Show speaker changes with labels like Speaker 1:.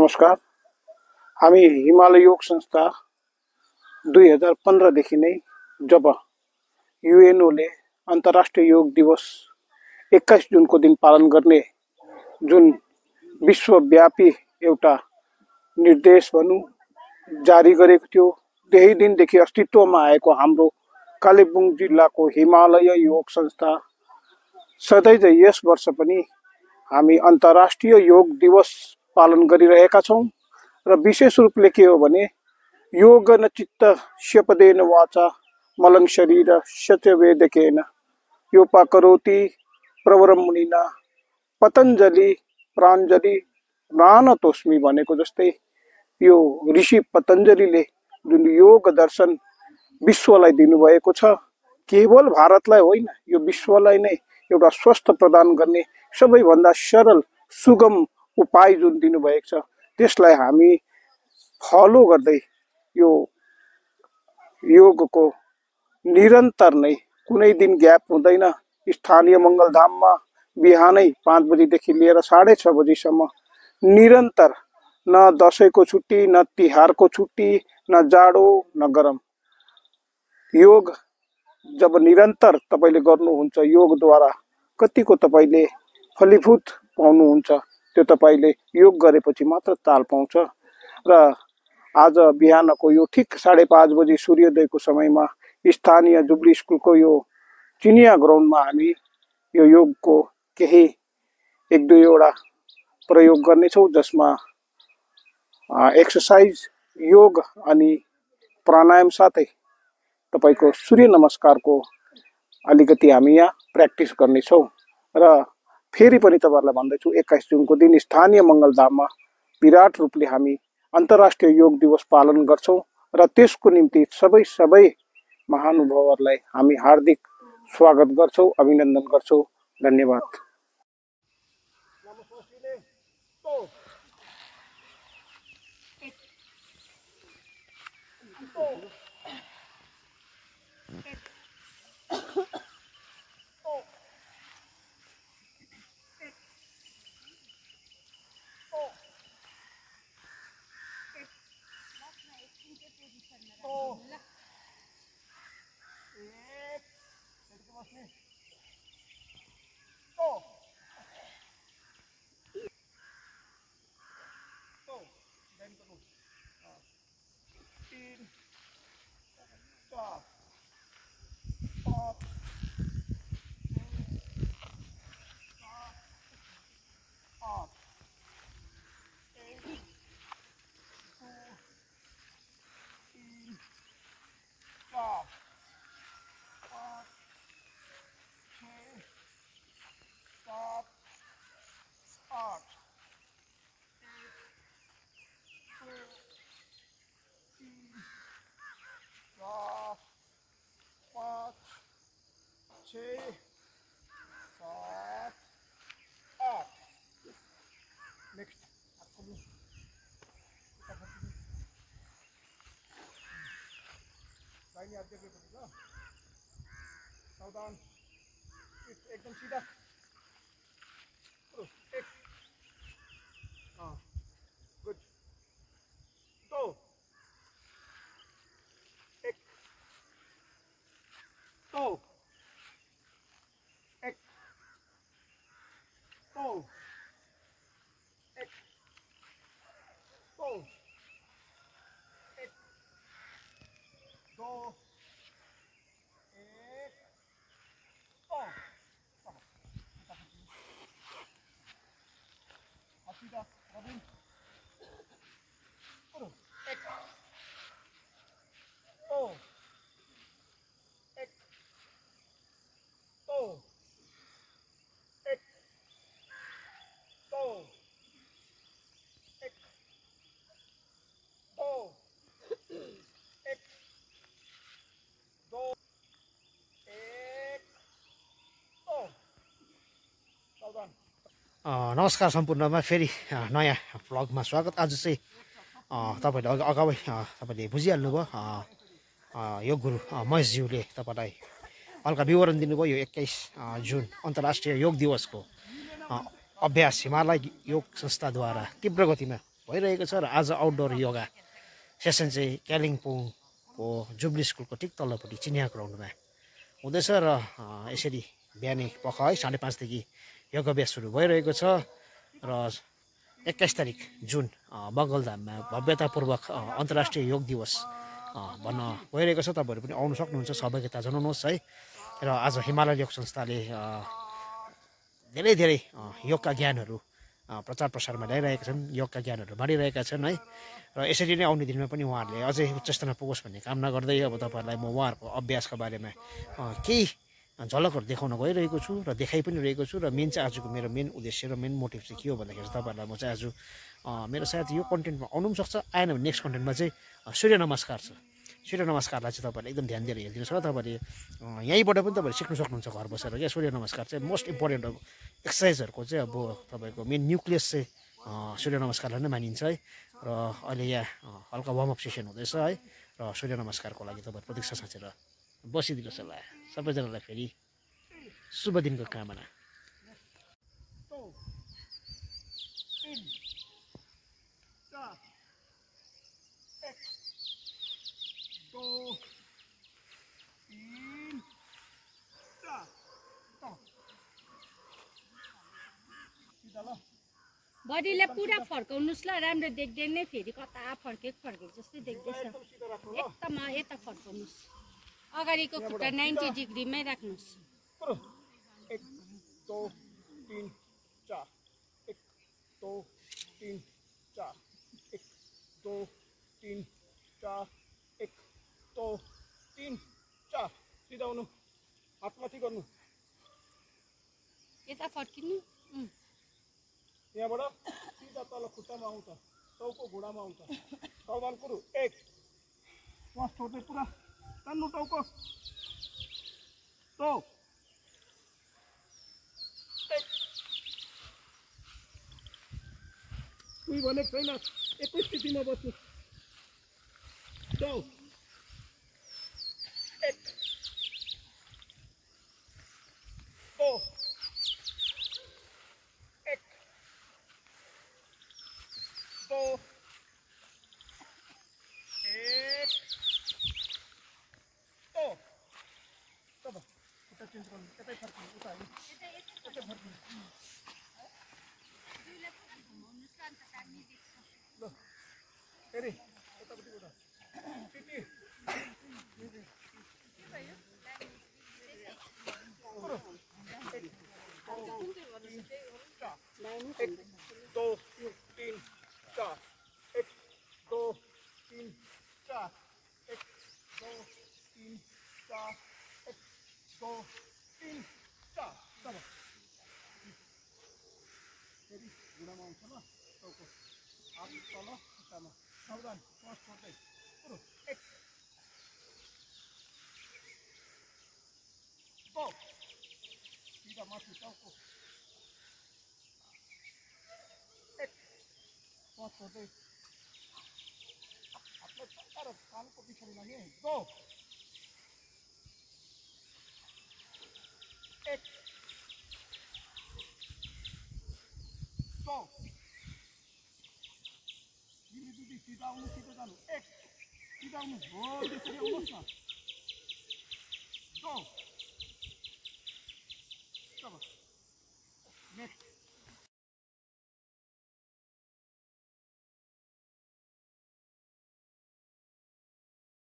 Speaker 1: नमस्कार। हामी हिमालय योग संस्था 2015 देखि नै जब युएनओले अन्तर्राष्ट्रिय योग दिवस 21 जुनको दिन पालन गर्ने जुन विश्वव्यापी एउटा निर्देश भनौँ जारी गरेको थियो, त्यही दिनदेखि अस्तित्वमा आएको हाम्रो कालेबुङ जिल्लाको हिमालय योग संस्था सधैँ यस वर्ष पनि हामी अन्तर्राष्ट्रिय योग दिवस पालन गरिरहेका छौँ। र विशेष रूपले के हो भने योग न चित्त श्यपदेन वाचा मलं शरीर शचवेदकेन योपाकरोति प्रवरम मुनिना पतञ्जलि प्राञ्जलि प्राणतोस्मी भनेको जस्तै यो ऋषि पतञ्जलिले जुन योग दर्शन विश्वलाई दिनुभएको छ, केवल भारतलाई होइन, यो विश्वलाई नै एउटा स्वस्थ प्रदान गर्ने सबैभन्दा सरल सुगम उपाय जुन दिनुभएको छ, त्यसलाई हामी फलो गर्दै यो योगको निरन्तर नै कुनै दिन ग्याप हुँदैन। स्थानीय मङ्गलधाममा बिहानै 5 बजेदेखि लिएर 6:30 बजीसम्म निरन्तर, न दसैँको छुट्टी, न तिहारको छुट्टी, न जाडो न गरम, योग जब निरन्तर तपाईले गर्नुहुन्छ, योगद्वारा कतिको तपाईले फलीभूत पाउनुहुन्छ, त्यो तपाईले योग गरेपछि मात्र ताल पाउँछ। र आज बिहानको यो ठिक 5:30 बजी सूर्योदयको समयमा स्थानीय जुबली स्कुलको यो चिनिया ग्राउन्डमा हामी यो योगको केही 1-2 प्रयोग गर्नेछौँ, जसमा एक्सर्साइज, योग अनि प्राणायाम साथै तपाईको सूर्य नमस्कारको अलिकति हामी यहाँ प्र्याक्टिस गर्नेछौँ। र फेरि पनि तपाईहरुलाई भन्दैछु, 21 जुनको दिन स्थानीय मङ्गलधाममा विराट रूपले हामी अन्तर्राष्ट्रिय योग दिवस पालन गर्छौँ र त्यसको निम्ति सबै महानुभावहरूलाई हामी हार्दिक स्वागत गर्छौँ, अभिनन्दन गर्छौँ। धन्यवाद। सावधान, एकदम सीधा। एक, हाँ, गुड। 2, एक, 2, एक, 2, एक, 2, एक, 2,
Speaker 2: नमस्कार सम्पूर्णमा फेरि नयाँ भ्लगमा स्वागत। आज चाहिँ तपाईहरुले अगावै तपाईले बुझिहाल्नुभयो, योग गुरु महेशज्यूले तपाईलाई हल्का विवरण दिनुभयो। यो 21 जुन अन्तर्राष्ट्रिय योग दिवसको अभ्यास हिमालय योग संस्थाद्वारा तीव्र गतिमा भइरहेको छ र आज आउटडोर योगा सेसन चाहिँ कालिम्पोङको जुब्ली स्कुलको ठिक तल्लोपट्टि चिनिया ग्राउन्डमा हुँदैछ र यसरी बिहानै पख है 5:30 देखि योगा अभ्यास सुरु भइरहेको छ र 21 तारिक जुन बगलधाममा भव्यतापूर्वक अन्तर्राष्ट्रिय योग दिवस भन्न गइरहेको छ। तपाईँहरू पनि आउनु सक्नुहुन्छ, सहभागिता जनाउनुहोस् है। र आज हिमालय योग संस्थाले धेरै योगका ज्ञानहरू प्रचार प्रसारमा ल्याइरहेका छन्, योगका ज्ञानहरू बाँडिरहेका छन् है। र यसरी नै आउने दिनमा पनि उहाँहरूले अझै उच्च स्तरमा पुगोस् भन्ने कामना गर्दै अब तपाईँहरूलाई म उहाँहरूको अभ्यासका बारेमा केही झलकहरू देखाउन गइरहेको छु र देखाइ पनि रहेको छु। र मेन चाहिँ आजको मेरो मेन उद्देश्य र मेन मोटिभ चाहिँ के हो भन्दाखेरि चाहिँ तपाईँहरूलाई म चाहिँ आज मेरो सायद यो कन्टेन्टमा आउनु पनि सक्छ, आएन भने नेक्स्ट कन्टेन्टमा चाहिँ सूर्य नमस्कार छ। सूर्य नमस्कारलाई चाहिँ तपाईँहरूले एकदम ध्यान दिएर हेरिदिनुहोस् र तपाईँले यहीँबाट पनि तपाईँहरूले सिक्नु सक्नुहुन्छ घर बसेर क्या। सूर्य नमस्कार चाहिँ मोस्ट इम्पोर्टेन्ट अब एक्सर्साइजहरूको चाहिँ अब तपाईँको मेन न्युक्लियस चाहिँ सूर्य नमस्कारलाई नै मानिन्छ है। र अहिले यहाँ हल्का वार्मअप सेसन हुँदैछ है। र सूर्य नमस्कारको लागि तपाईँहरू प्रतीक्षा साँचेर बसिदिनुहोस् होला। सबैजनालाई फेरि शुभ दिनको कामना।
Speaker 3: बडीलाई पुरा फर्काउनुहोस् ल, राम्रो देख्दैन नै फेरि कता फर्केको जस्तै देख्दैछ। एकदम यता फर्काउनुहोस्, अगाडिको खुट्टा 90 डिग्रीमै राख्नुहोस्।
Speaker 1: 1 2 3 4 1 2 3 4 1 2 3 4 1 2 3 4 सिधा हुनु, हात माथि गर्नु,
Speaker 3: यता फर्किनु,
Speaker 1: यहाँबाट सिधा तल खुट्टामा आउँछ, टाउको घुँडामा आउँछ। सावधान कुरु, 1 श्वास छोड्दै पुरा तान्नु टाउको, 2 1 कुही भनेको छैन, एकै स्थितिमा बस्नु, 2 1 2 सावधान, श्वास छोड्दै पुरो, 1 2 सिधा माथि टाउको, 1 श्वास छोड्दै हातलाई चक्कर कानको पछाडि लाने, 2 1 2 दिदी सिधा आउनु, सिधा जानु, 1 सिधा आउनु हो, त्यसरी आउनुहोस् न, 2 नेक्स्ट